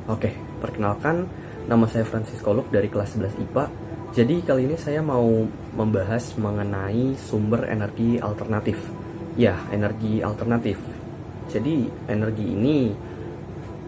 Oke, perkenalkan, nama saya Francisco Luke dari kelas 11 IPA. Jadi kali ini saya mau membahas mengenai sumber energi alternatif. Ya, energi alternatif. Jadi energi ini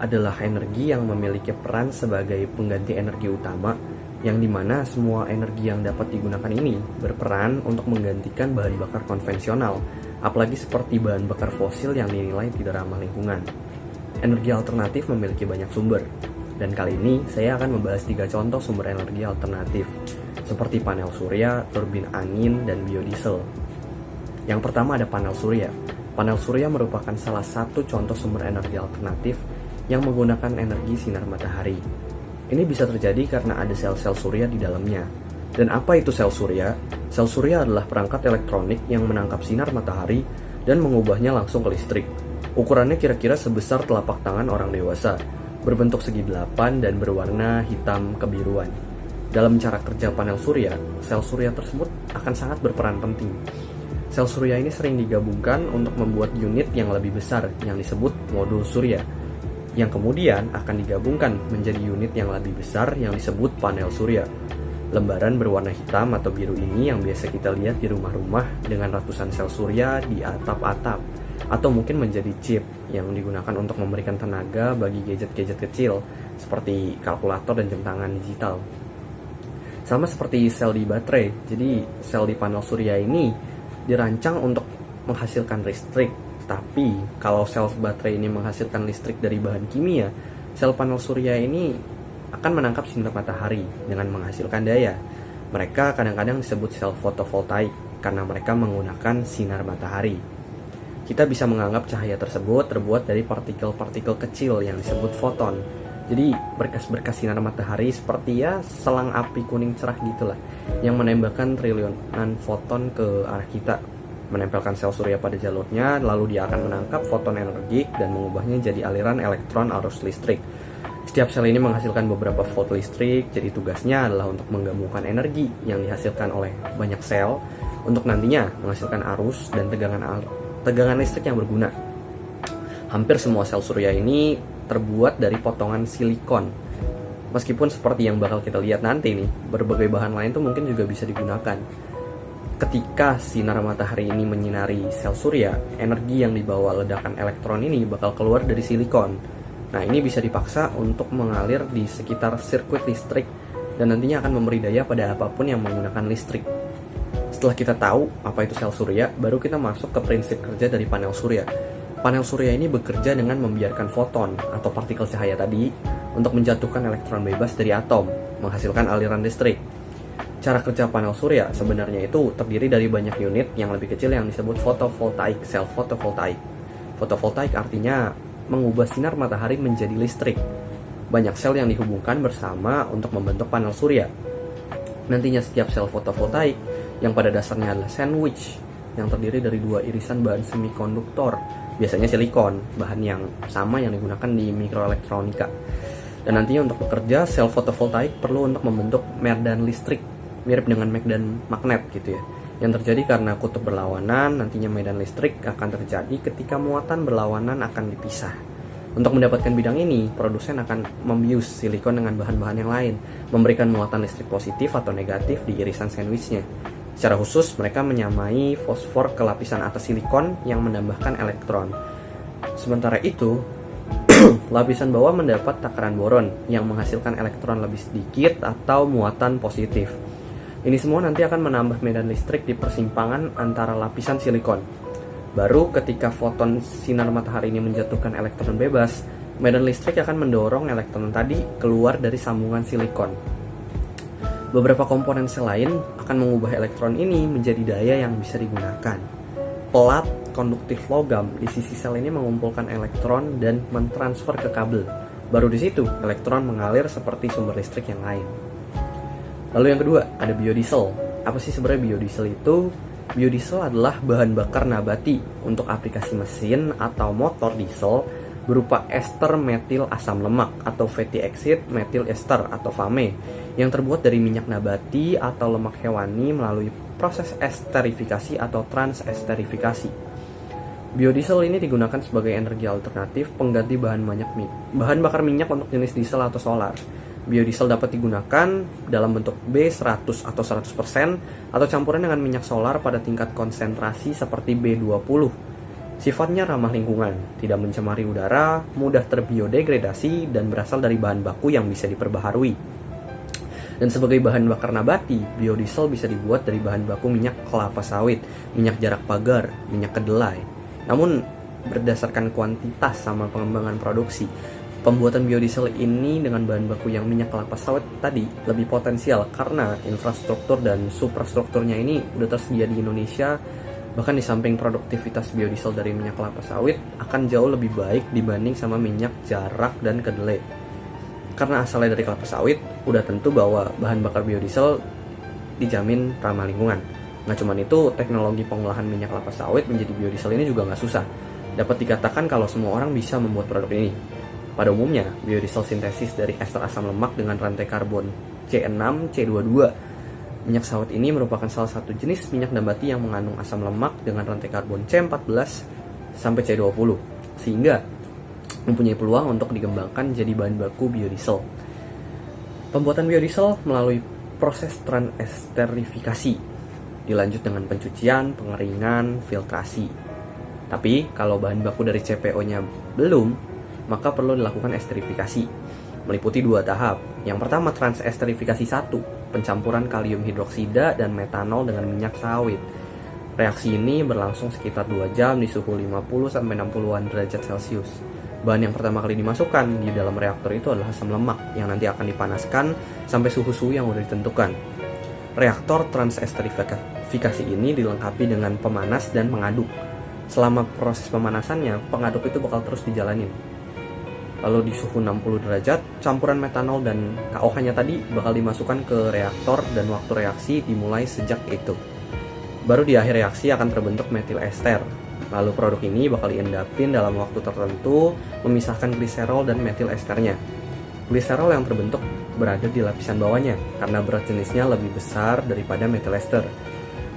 adalah energi yang memiliki peran sebagai pengganti energi utama, yang dimana semua energi yang dapat digunakan ini berperan untuk menggantikan bahan bakar konvensional, apalagi seperti bahan bakar fosil yang dinilai tidak ramah lingkungan. Energi alternatif memiliki banyak sumber, dan kali ini saya akan membahas 3 contoh sumber energi alternatif, seperti panel surya, turbin angin, dan biodiesel. Yang pertama ada panel surya. Panel surya merupakan salah satu contoh sumber energi alternatif yang menggunakan energi sinar matahari. Ini bisa terjadi karena ada sel-sel surya di dalamnya. Dan apa itu sel surya? Sel surya adalah perangkat elektronik yang menangkap sinar matahari dan mengubahnya langsung ke listrik. Ukurannya kira-kira sebesar telapak tangan orang dewasa, berbentuk segi 8 dan berwarna hitam kebiruan. Dalam cara kerja panel surya, sel surya tersebut akan sangat berperan penting. Sel surya ini sering digabungkan untuk membuat unit yang lebih besar yang disebut modul surya, yang kemudian akan digabungkan menjadi unit yang lebih besar yang disebut panel surya. Lembaran berwarna hitam atau biru ini yang biasa kita lihat di rumah-rumah dengan ratusan sel surya di atap-atap, atau mungkin menjadi chip yang digunakan untuk memberikan tenaga bagi gadget-gadget kecil seperti kalkulator dan jam tangan digital. Sama seperti sel di baterai, jadi sel di panel surya ini dirancang untuk menghasilkan listrik. Tapi kalau sel baterai ini menghasilkan listrik dari bahan kimia, sel panel surya ini akan menangkap sinar matahari dengan menghasilkan daya. Mereka kadang-kadang disebut sel fotovoltaik karena mereka menggunakan sinar matahari. Kita bisa menganggap cahaya tersebut terbuat dari partikel-partikel kecil yang disebut foton. Jadi berkas-berkas sinar matahari seperti ya selang api kuning cerah gitulah, yang menembakkan triliunan foton ke arah kita, menempelkan sel surya pada jalurnya, lalu dia akan menangkap foton energik dan mengubahnya jadi aliran elektron arus listrik. Setiap sel ini menghasilkan beberapa volt listrik, jadi tugasnya adalah untuk menggabungkan energi yang dihasilkan oleh banyak sel untuk nantinya menghasilkan arus dan tegangan listrik yang berguna. Hampir semua sel surya ini terbuat dari potongan silikon. Meskipun seperti yang bakal kita lihat nanti nih, berbagai bahan lain tuh mungkin juga bisa digunakan. Ketika sinar matahari ini menyinari sel surya, energi yang dibawa ledakan elektron ini bakal keluar dari silikon. Nah, ini bisa dipaksa untuk mengalir di sekitar sirkuit listrik dan nantinya akan memberi daya pada apapun yang menggunakan listrik. Setelah kita tahu apa itu sel surya, baru kita masuk ke prinsip kerja dari panel surya. Panel surya ini bekerja dengan membiarkan foton atau partikel cahaya tadi untuk menjatuhkan elektron bebas dari atom, menghasilkan aliran listrik. Cara kerja panel surya sebenarnya itu terdiri dari banyak unit yang lebih kecil yang disebut fotovoltaik, sel fotovoltaik. Fotovoltaik artinya mengubah sinar matahari menjadi listrik. Banyak sel yang dihubungkan bersama untuk membentuk panel surya. Nantinya setiap sel fotovoltaik yang pada dasarnya adalah sandwich yang terdiri dari 2 irisan bahan semikonduktor, biasanya silikon, bahan yang sama yang digunakan di mikroelektronika. Dan nantinya untuk bekerja, sel fotovoltaik perlu untuk membentuk medan listrik, mirip dengan medan magnet gitu ya, yang terjadi karena kutub berlawanan. Nantinya medan listrik akan terjadi ketika muatan berlawanan akan dipisah. Untuk mendapatkan bidang ini, produsen akan membius silikon dengan bahan-bahan yang lain, memberikan muatan listrik positif atau negatif di irisan sandwichnya. Secara khusus, mereka menyamai fosfor ke lapisan atas silikon yang menambahkan elektron. Sementara itu, lapisan bawah mendapat takaran boron yang menghasilkan elektron lebih sedikit atau muatan positif. Ini semua nanti akan menambah medan listrik di persimpangan antara lapisan silikon. Baru ketika foton sinar matahari ini menjatuhkan elektron bebas, medan listrik akan mendorong elektron tadi keluar dari sambungan silikon. Beberapa komponen sel lain akan mengubah elektron ini menjadi daya yang bisa digunakan. Pelat konduktif logam di sisi sel ini mengumpulkan elektron dan mentransfer ke kabel. Baru di situ elektron mengalir seperti sumber listrik yang lain. Lalu yang kedua, ada biodiesel. Apa sih sebenarnya biodiesel itu? Biodiesel adalah bahan bakar nabati untuk aplikasi mesin atau motor diesel berupa ester metil asam lemak atau fatty acid metil ester atau FAME yang terbuat dari minyak nabati atau lemak hewani melalui proses esterifikasi atau transesterifikasi. Biodiesel ini digunakan sebagai energi alternatif pengganti bahan bakar minyak untuk jenis diesel atau solar. Biodiesel dapat digunakan dalam bentuk B100 atau 100% atau campuran dengan minyak solar pada tingkat konsentrasi seperti B20. Sifatnya ramah lingkungan, tidak mencemari udara, mudah terbiodegradasi, dan berasal dari bahan baku yang bisa diperbaharui. Dan sebagai bahan bakar nabati, biodiesel bisa dibuat dari bahan baku minyak kelapa sawit, minyak jarak pagar, minyak kedelai. Namun, berdasarkan kuantitas sama pengembangan produksi, pembuatan biodiesel ini dengan bahan baku yang minyak kelapa sawit tadi lebih potensial karena infrastruktur dan suprastrukturnya ini udah tersedia di Indonesia. Bahkan di samping produktivitas biodiesel dari minyak kelapa sawit akan jauh lebih baik dibanding sama minyak jarak dan kedelai. Karena asalnya dari kelapa sawit, udah tentu bahwa bahan bakar biodiesel dijamin ramah lingkungan. Nggak cuma itu, teknologi pengolahan minyak kelapa sawit menjadi biodiesel ini juga nggak susah. Dapat dikatakan kalau semua orang bisa membuat produk ini. Pada umumnya, biodiesel sintesis dari ester asam lemak dengan rantai karbon C6, C22. Minyak sawit ini merupakan salah satu jenis minyak nabati yang mengandung asam lemak dengan rantai karbon C14 sampai C20, sehingga mempunyai peluang untuk dikembangkan jadi bahan baku biodiesel. Pembuatan biodiesel melalui proses transesterifikasi, dilanjut dengan pencucian, pengeringan, filtrasi. Tapi kalau bahan baku dari CPO-nya belum, maka perlu dilakukan esterifikasi, meliputi 2 tahap. Yang pertama transesterifikasi 1, pencampuran kalium hidroksida dan metanol dengan minyak sawit. Reaksi ini berlangsung sekitar 2 jam di suhu 50-60an derajat Celcius. Bahan yang pertama kali dimasukkan di dalam reaktor itu adalah asam lemak yang nanti akan dipanaskan sampai suhu yang sudah ditentukan. Reaktor transesterifikasi ini dilengkapi dengan pemanas dan pengaduk. Selama proses pemanasannya, pengaduk itu bakal terus dijalanin. Lalu di suhu 60 derajat, campuran metanol dan KOH-nya tadi bakal dimasukkan ke reaktor dan waktu reaksi dimulai sejak itu. Baru di akhir reaksi akan terbentuk metil ester. Lalu produk ini bakal diendapin dalam waktu tertentu, memisahkan gliserol dan metil esternya. Gliserol yang terbentuk berada di lapisan bawahnya karena berat jenisnya lebih besar daripada metil ester.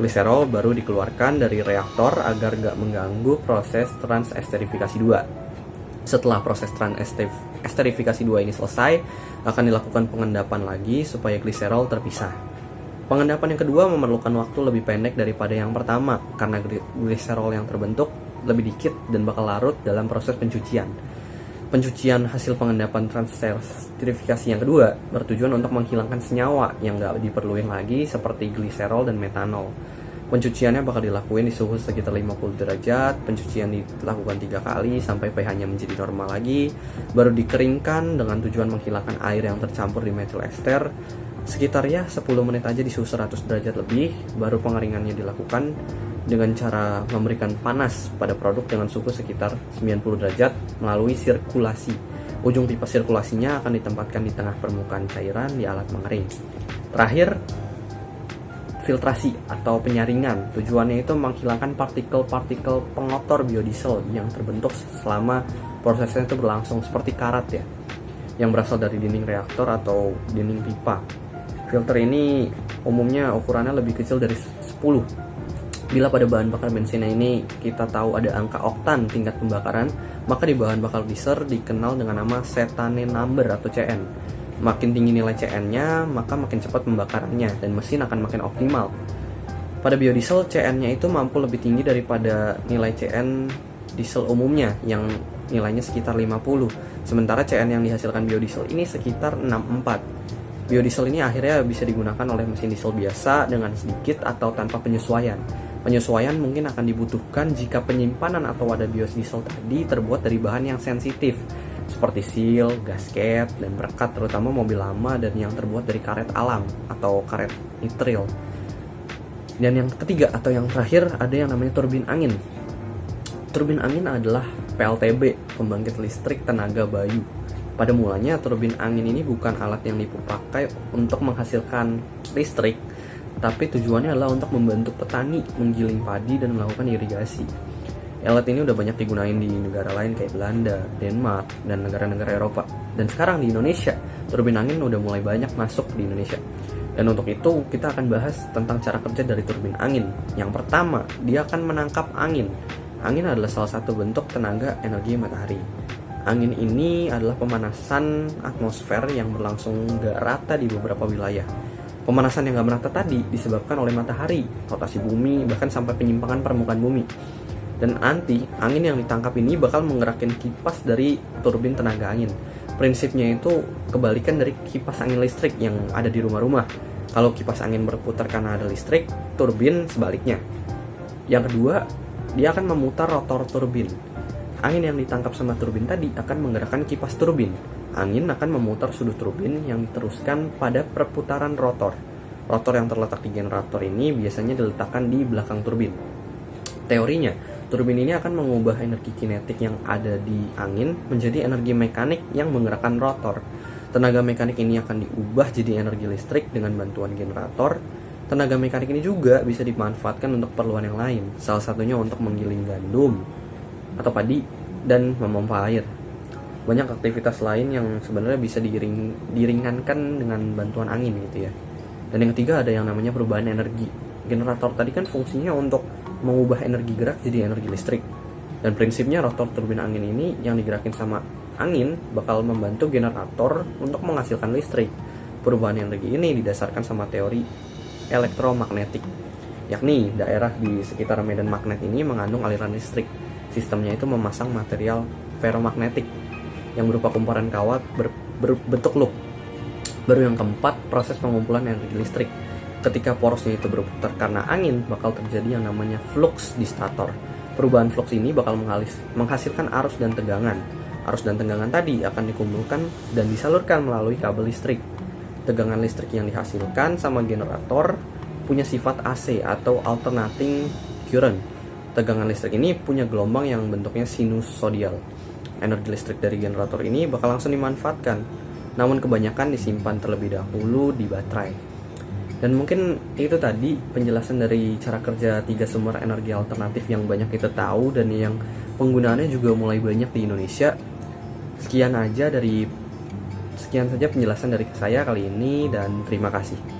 Gliserol baru dikeluarkan dari reaktor agar nggak mengganggu proses transesterifikasi 2. Setelah proses transesterifikasi 2 ini selesai, akan dilakukan pengendapan lagi supaya gliserol terpisah. Pengendapan yang kedua memerlukan waktu lebih pendek daripada yang pertama karena gliserol yang terbentuk lebih dikit dan bakal larut dalam proses pencucian. Pencucian hasil pengendapan transesterifikasi yang kedua bertujuan untuk menghilangkan senyawa yang nggak diperluin lagi seperti gliserol dan metanol. Pencuciannya bakal dilakuin di suhu sekitar 50 derajat, pencucian dilakukan 3 kali sampai pH-nya menjadi normal lagi, baru dikeringkan dengan tujuan menghilangkan air yang tercampur di metil ester. Sekitar 10 menit aja di suhu 100 derajat lebih, baru pengeringannya dilakukan dengan cara memberikan panas pada produk dengan suhu sekitar 90 derajat melalui sirkulasi. Ujung pipa sirkulasinya akan ditempatkan di tengah permukaan cairan di alat mengering. Terakhir, filtrasi atau penyaringan. Tujuannya itu menghilangkan partikel-partikel pengotor biodiesel yang terbentuk selama prosesnya itu berlangsung seperti karat ya, yang berasal dari dinding reaktor atau dinding pipa. Filter ini umumnya ukurannya lebih kecil dari 10. Bila pada bahan bakar bensinnya ini kita tahu ada angka oktan tingkat pembakaran, maka di bahan bakar diesel dikenal dengan nama cetane number atau CN. Makin tinggi nilai CN-nya, maka makin cepat pembakarannya dan mesin akan makin optimal. Pada biodiesel, CN-nya itu mampu lebih tinggi daripada nilai CN diesel umumnya yang nilainya sekitar 50. Sementara CN yang dihasilkan biodiesel ini sekitar 64. Biodiesel ini akhirnya bisa digunakan oleh mesin diesel biasa dengan sedikit atau tanpa penyesuaian. Penyesuaian mungkin akan dibutuhkan jika penyimpanan atau wadah biodiesel tadi terbuat dari bahan yang sensitif seperti seal, gasket, dan perekat terutama mobil lama dan yang terbuat dari karet alam atau karet nitril. Dan yang ketiga atau yang terakhir ada yang namanya turbin angin. Turbin angin adalah PLTB, pembangkit listrik tenaga bayu. Pada mulanya turbin angin ini bukan alat yang dipakai untuk menghasilkan listrik, tapi tujuannya adalah untuk membantu petani menggiling padi dan melakukan irigasi. Alat ini udah banyak digunain di negara lain kayak Belanda, Denmark, dan negara-negara Eropa. Dan sekarang di Indonesia, turbin angin udah mulai banyak masuk di Indonesia. Dan untuk itu, kita akan bahas tentang cara kerja dari turbin angin. Yang pertama, dia akan menangkap angin. Angin adalah salah satu bentuk tenaga energi matahari. Angin ini adalah pemanasan atmosfer yang berlangsung gak rata di beberapa wilayah. Pemanasan yang gak merata tadi disebabkan oleh matahari, rotasi bumi, bahkan sampai penyimpangan permukaan bumi. Dan nanti, angin yang ditangkap ini bakal menggerakkan kipas dari turbin tenaga angin. Prinsipnya itu kebalikan dari kipas angin listrik yang ada di rumah-rumah. Kalau kipas angin berputar karena ada listrik, turbin sebaliknya. Yang kedua, dia akan memutar rotor turbin. Angin yang ditangkap sama turbin tadi akan menggerakkan kipas turbin. Angin akan memutar sudut turbin yang diteruskan pada perputaran rotor. Rotor yang terletak di generator ini biasanya diletakkan di belakang turbin. Teorinya, turbin ini akan mengubah energi kinetik yang ada di angin menjadi energi mekanik yang menggerakkan rotor. Tenaga mekanik ini akan diubah jadi energi listrik dengan bantuan generator. Tenaga mekanik ini juga bisa dimanfaatkan untuk keperluan yang lain, salah satunya untuk menggiling gandum atau padi dan memompa air. Banyak aktivitas lain yang sebenarnya bisa diringankan dengan bantuan angin gitu ya. Dan yang ketiga ada yang namanya perubahan energi. Generator tadi kan fungsinya untuk mengubah energi gerak jadi energi listrik. Dan prinsipnya rotor turbin angin ini yang digerakin sama angin bakal membantu generator untuk menghasilkan listrik. Perubahan energi ini didasarkan sama teori elektromagnetik, yakni daerah di sekitar medan magnet ini mengandung aliran listrik. Sistemnya itu memasang material ferromagnetik yang berupa kumparan kawat berbentuk loop. Baru yang keempat, proses pengumpulan energi listrik. Ketika porosnya itu berputar karena angin, bakal terjadi yang namanya flux di stator. Perubahan flux ini bakal menghasilkan arus dan tegangan. Arus dan tegangan tadi akan dikumpulkan dan disalurkan melalui kabel listrik. Tegangan listrik yang dihasilkan sama generator punya sifat AC atau alternating current. Tegangan listrik ini punya gelombang yang bentuknya sinusoidal. Energi listrik dari generator ini bakal langsung dimanfaatkan, namun kebanyakan disimpan terlebih dahulu di baterai. Dan mungkin itu tadi penjelasan dari cara kerja 3 sumber energi alternatif yang banyak kita tahu dan yang penggunaannya juga mulai banyak di Indonesia. Sekian saja penjelasan dari saya kali ini dan terima kasih.